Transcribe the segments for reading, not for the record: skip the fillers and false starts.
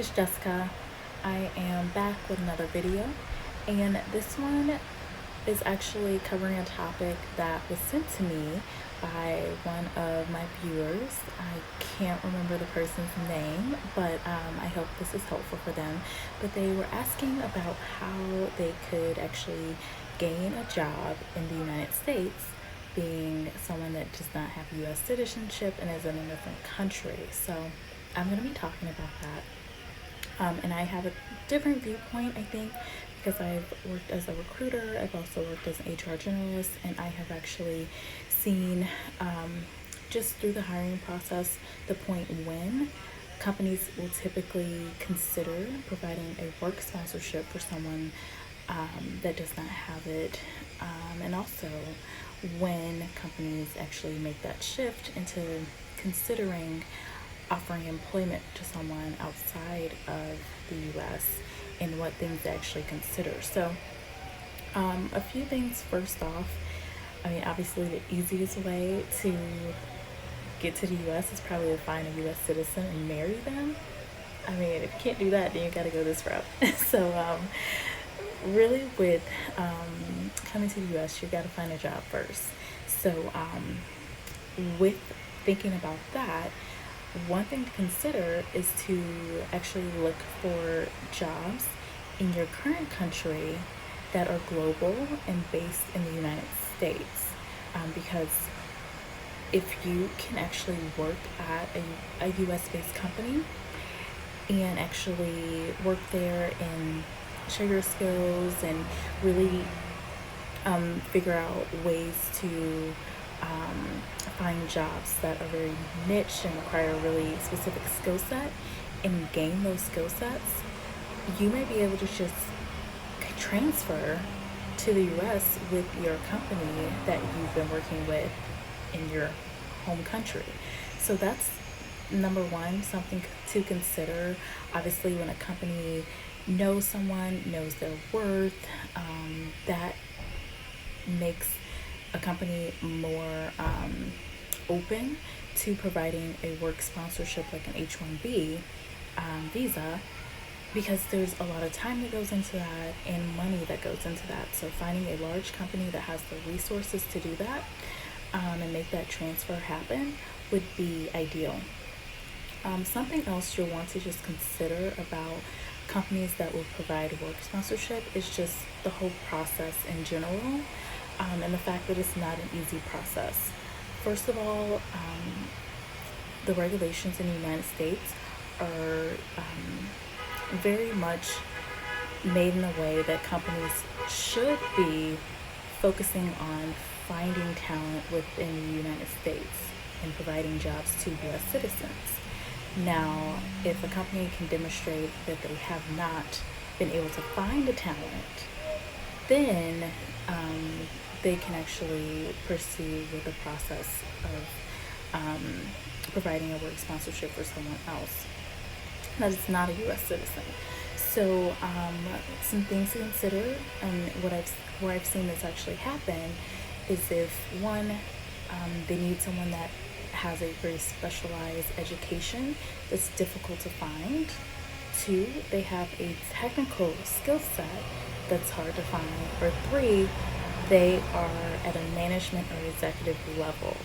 it's Jessica. I am back with another video, and this one is actually covering a topic that was sent to me by one of my viewers. I can't remember the person's name, but I hope this is helpful for them. But they were asking about how they could actually gain a job in the United States, being someone that does not have U.S. citizenship and is in a different country. So I'm going to be talking about that. And I have a different viewpoint, I think, because I've worked as a recruiter. I've also worked as an HR generalist, and I have actually seen just through the hiring process the point when companies will typically consider providing a work sponsorship for someone that does not have it, and also when companies actually make that shift into considering offering employment to someone outside of the US and what things they actually consider. So a few things. First off, I mean, obviously the easiest way to get to the US is probably to find a US citizen and marry them. I mean, if you can't do that, then you got to go this route. So really with coming to the US, you got to find a job first. So with thinking about that, one thing to consider is to actually look for jobs in your current country that are global and based in the United States, because if you can actually work at a US-based company and actually work there and show your skills and really figure out ways to find jobs that are very niche and require a really specific skill set and gain those skill sets, you may be able to just transfer to the US with your company that you've been working with in your home country. So that's number one, something to consider. Obviously, when a company knows someone, knows their worth, that makes a company more open to providing a work sponsorship like an H-1B visa, because there's a lot of time that goes into that and money that goes into that. So finding a large company that has the resources to do that and make that transfer happen would be ideal. Something else you'll want to just consider about companies that will provide work sponsorship is just the whole process in general, and the fact that it's not an easy process. First of all, the regulations in the United States are very much made in a way that companies should be focusing on finding talent within the United States and providing jobs to U.S. citizens. Now, if a company can demonstrate that they have not been able to find a talent, then they can actually proceed with the process of providing a work sponsorship for someone else that is not a U.S. citizen. So some things to consider, and where I've seen this actually happen is if one, they need someone that has a very specialized education that's difficult to find. Two, they have a technical skill set that's hard to find. Or three, they are at a management or executive level.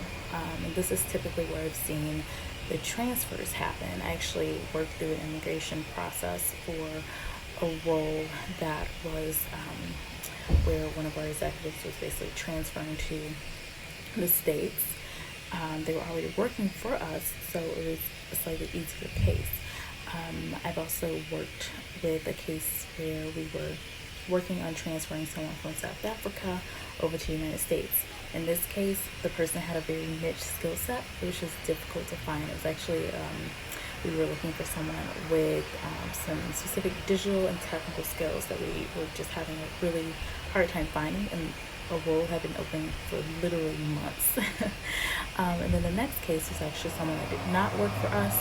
And this is typically where I've seen the transfers happen. I actually worked through an immigration process for a role that was where one of our executives was basically transferring to the States. They were already working for us, so it was a slightly easier case. I've also worked with a case where we were working on transferring someone from South Africa over to the United States. In this case, the person had a very niche skill set, which was difficult to find. It was actually, we were looking for someone with some specific digital and technical skills that we were just having a really hard time finding, and a role had been open for literally months. And then the next case was actually someone that did not work for us,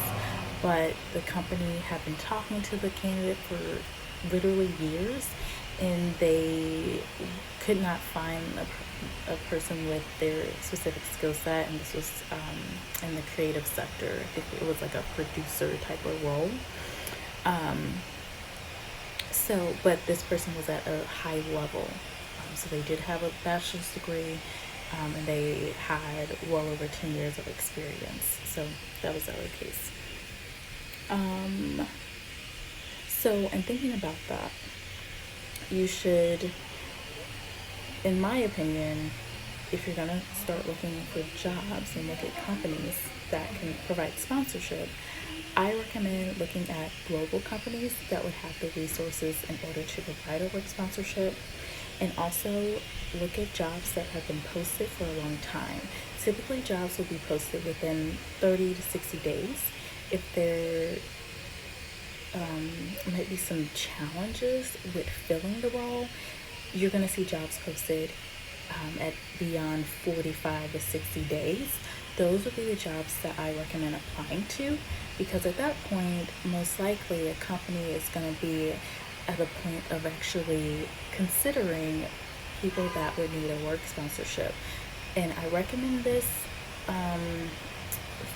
but the company had been talking to the candidate for literally years, and they could not find a person with their specific skill set, and this was in the creative sector. I think it was like a producer type of role. But this person was at a high level. So they did have a bachelor's degree, and they had well over 10 years of experience. So that was our case. So in thinking about that, you should, in my opinion, if you're gonna start looking for jobs and look at companies that can provide sponsorship, I recommend looking at global companies that would have the resources in order to provide a work sponsorship, and also look at jobs that have been posted for a long time. Typically, jobs will be posted within 30 to 60 days. If there might be some challenges with filling the role, you're going to see jobs posted at beyond 45 to 60 days. Those would be the jobs that I recommend applying to, because at that point, most likely a company is going to be at a point of actually considering people that would need a work sponsorship. And I recommend this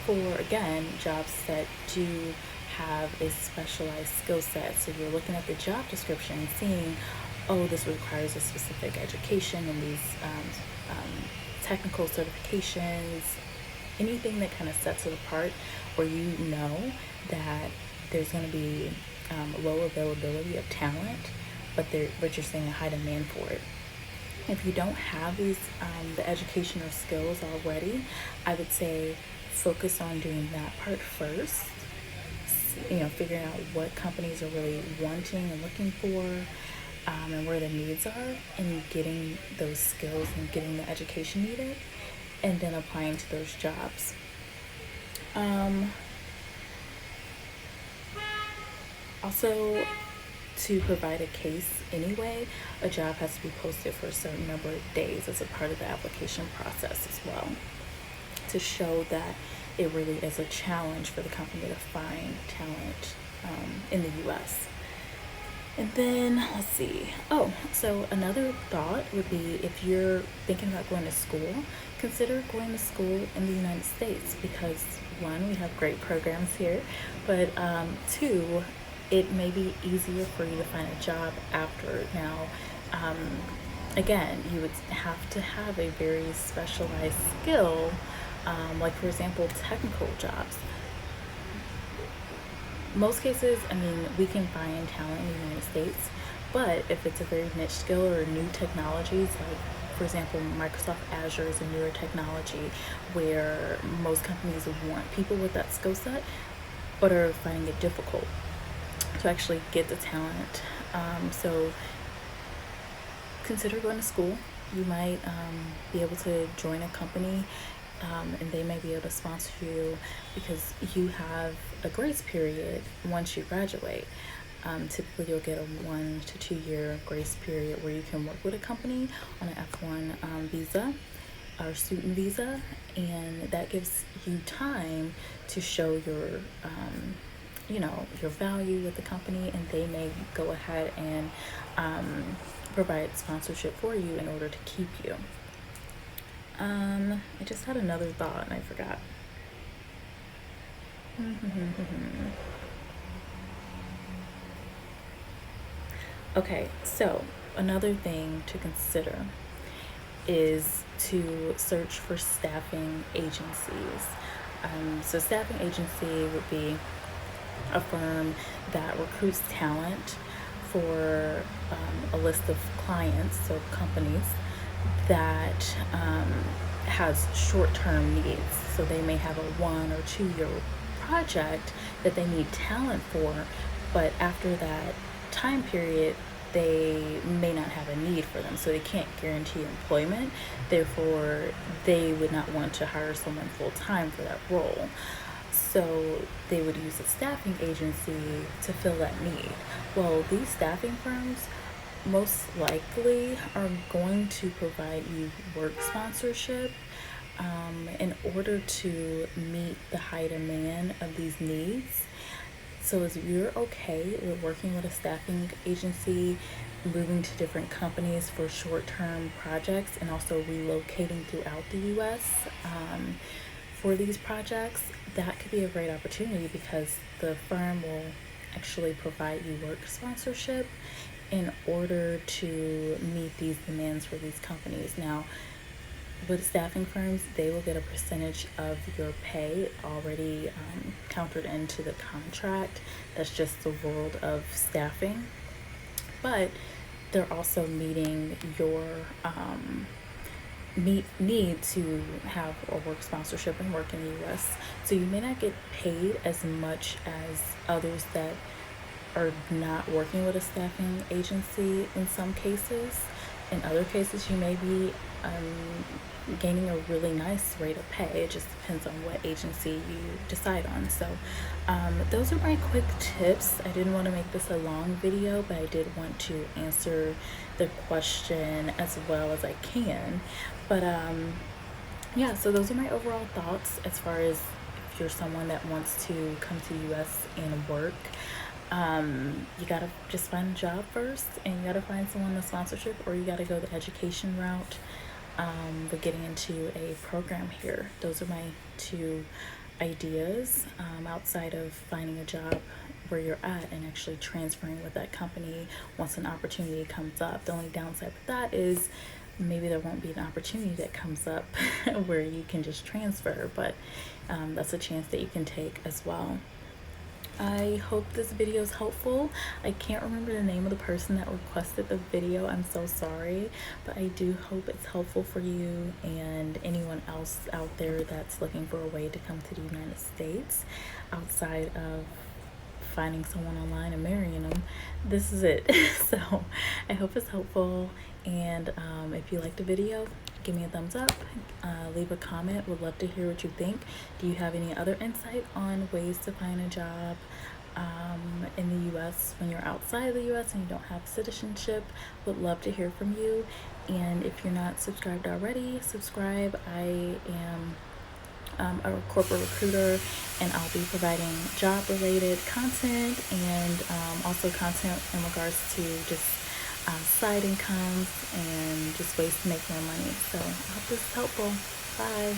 for, again, jobs that do have a specialized skill set. So you're looking at the job description and seeing, oh, this requires a specific education and these technical certifications, anything that kind of sets it apart, where you know that there's going to be low availability of talent, but you're seeing a high demand for it. If you don't have these the education or skills already, I would say focus on doing that part first. Figuring out what companies are really wanting and looking for, and where the needs are, and getting those skills and getting the education needed, and then applying to those jobs. Also, to provide a case anyway, a job has to be posted for a certain number of days as a part of the application process as well, to show that it really is a challenge for the company to find talent in the US. And then, let's see. So another thought would be, if you're thinking about going to school, consider going to school in the United States, because one, we have great programs here, but two, it may be easier for you to find a job after. Now, again, you would have to have a very specialized skill, like for example, technical jobs. Most cases, we can find talent in the United States, but if it's a very niche skill or new technologies, like for example, Microsoft Azure is a newer technology where most companies want people with that skill set, but are finding it difficult to actually get the talent. So consider going to school. You might be able to join a company, and they may be able to sponsor you, because you have a grace period once you graduate. Typically you'll get a 1 to 2 year grace period where you can work with a company on an F1 visa or student visa, and that gives you time to show your your value with the company, and they may go ahead and provide sponsorship for you in order to keep you. I just had another thought and I forgot. Okay, so another thing to consider is to search for staffing agencies. So staffing agency would be a firm that recruits talent for a list of clients, so companies that has short-term needs. So they may have a 1 or 2 year project that they need talent for, but after that time period, they may not have a need for them, so they can't guarantee employment. Therefore, they would not want to hire someone full-time for that role. So they would use a staffing agency to fill that need. Well, these staffing firms most likely are going to provide you work sponsorship in order to meet the high demand of these needs. So if you're okay with working with a staffing agency, moving to different companies for short-term projects, and also relocating throughout the US for these projects, that could be a great opportunity, because the firm will actually provide you work sponsorship in order to meet these demands for these companies. Now, with staffing firms, they will get a percentage of your pay already countered into the contract. That's just the world of staffing. But they're also meeting your need to have a work sponsorship and work in the US. So you may not get paid as much as others that are not working with a staffing agency in some cases. In other cases, you may be gaining a really nice rate of pay. It just depends on what agency you decide on. So those are my quick tips. I didn't want to make this a long video, but I did want to answer the question as well as I can. But yeah, so those are my overall thoughts as far as if you're someone that wants to come to the US and work. You gotta just find a job first, and you gotta find someone with sponsorship, or you gotta go the education route with getting into a program here. Those are my two ideas outside of finding a job where you're at and actually transferring with that company once an opportunity comes up. The only downside with that is maybe there won't be an opportunity that comes up where you can just transfer, but that's a chance that you can take as well. I hope this video is helpful. I can't remember the name of the person that requested the video. I'm so sorry, but I do hope it's helpful for you and anyone else out there that's looking for a way to come to the United States outside of finding someone online and marrying them. This is it. So I hope it's helpful, and if you liked the video, give me a thumbs up, leave a comment. Would love to hear what you think. Do you have any other insight on ways to find a job in the US when you're outside of the US and you don't have citizenship? Would love to hear from you. And if you're not subscribed already, subscribe. I am a corporate recruiter, and I'll be providing job related content and also content in regards to just side incomes and just ways to make more money. So I hope this is helpful. Bye.